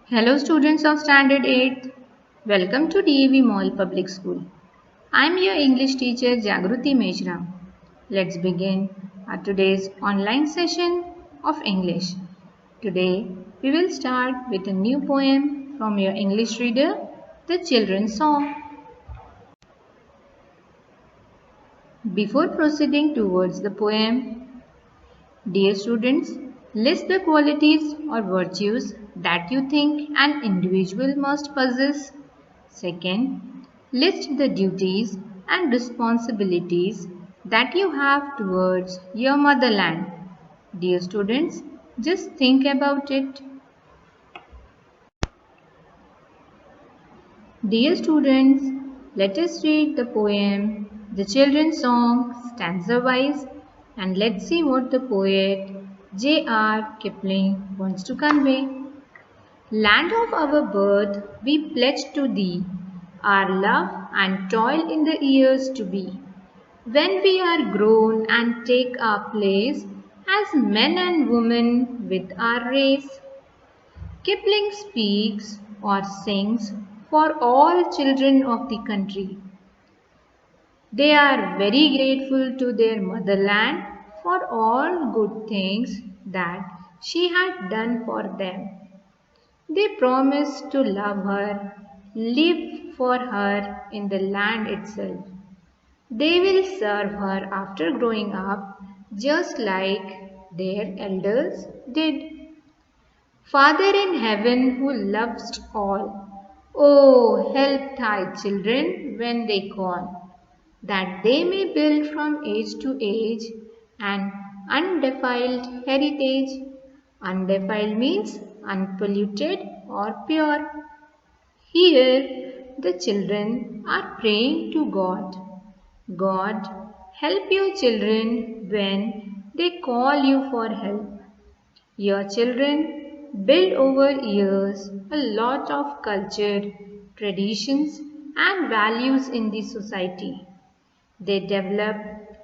Hello students of Standard 8th. Welcome to DAV Mall Public School. I am your English teacher Jagruti Mejram. Let's begin our today's online session of English. Today we will start with a new poem from your English reader, The Children's Song. Before proceeding towards the poem, dear students, list the qualities or virtues that you think an individual must possess. Second, list the duties and responsibilities that you have towards your motherland. Dear students, just think about it. Dear students, let us read the poem, The Children's Song, stanza-wise, and let's see what the poet J.R. Kipling wants to convey. Land of our birth, we pledge to thee our love and toil in the years to be. When we are grown and take our place as men and women with our race. Kipling speaks or sings for all children of the country. They are very grateful to their motherland for all good things that she had done for them. They promise to love her, live for her in the land itself. They will serve her after growing up just like their elders did. Father in heaven who lovest all, oh, help thy children when they call, that they may build from age to age an undefiled heritage. Undefiled means unpolluted or pure. Here the children are praying to God. God, help your children when they call you for help. Your children build over years a lot of culture, traditions and values in the society. They develop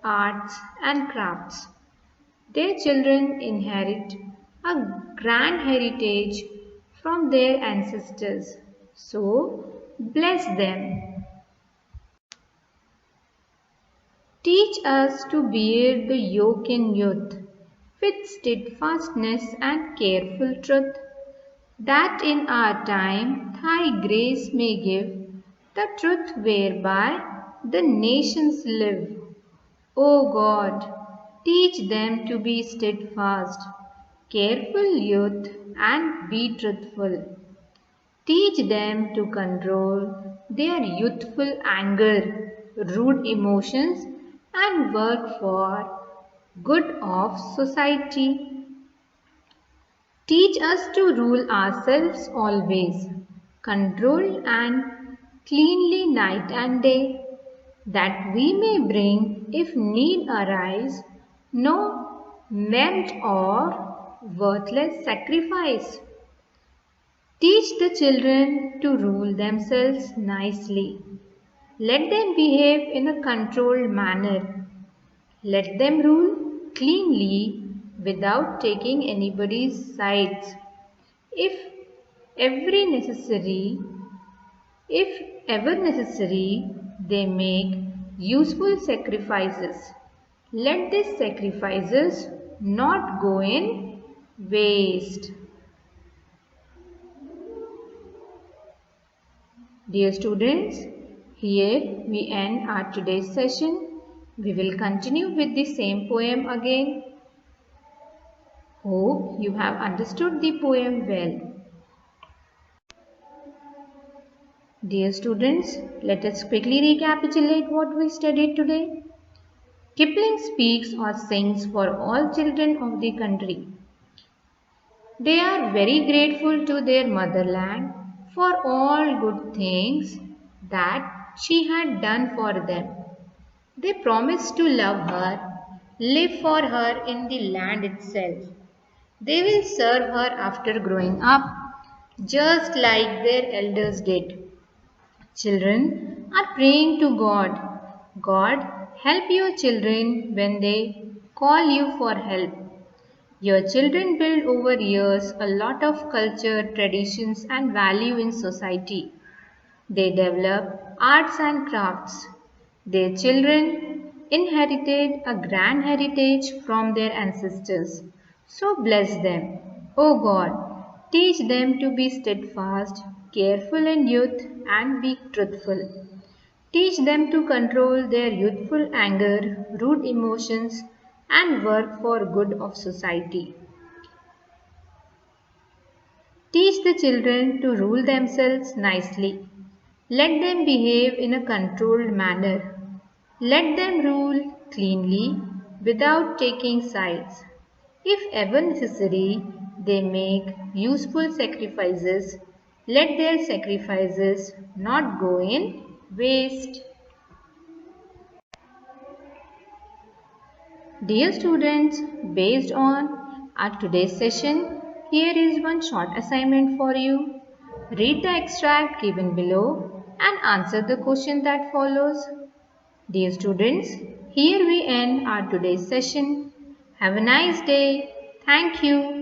arts and crafts. Their children inherit a grand heritage from their ancestors. So, bless them. Teach us to bear the yoke in youth with steadfastness and careful truth, that in our time thy grace may give the truth whereby the nations live. O God, teach them to be steadfast, careful youth, and be truthful. Teach them to control their youthful anger, rude emotions, and work for good of society. Teach us to rule ourselves always, controlled and cleanly night and day, that we may bring, if need arise, no meant or worthless sacrifice. Teach the children to rule themselves nicely. Let them behave in a controlled manner. Let them rule cleanly without taking anybody's sides. If every necessary, if ever necessary, they make useful sacrifices. Let these sacrifices not go in waste. Dear students, here we end our today's session. We will continue with the same poem again. Hope you have understood the poem well. Dear students, let us quickly recapitulate what we studied today. Kipling speaks or sings for all children of the country. They are very grateful to their motherland for all good things that she had done for them. They promised to love her, live for her in the land itself. They will serve her after growing up, just like their elders did. Children are praying to God. God, help your children when they call you for help. Your children build over years a lot of culture, traditions, and value in society. They develop arts and crafts. Their children inherited a grand heritage from their ancestors. So bless them. O God, teach them to be steadfast, careful in youth, and be truthful. Teach them to control their youthful anger, rude emotions, and work for good of society. Teach the children to rule themselves nicely. Let them behave in a controlled manner. Let them rule cleanly without taking sides. If ever necessary, they make useful sacrifices. Let their sacrifices not go in waste. Dear students, based on our today's session, here is one short assignment for you. Read the extract given below and answer the question that follows. Dear students, here we end our today's session. Have a nice day. Thank you.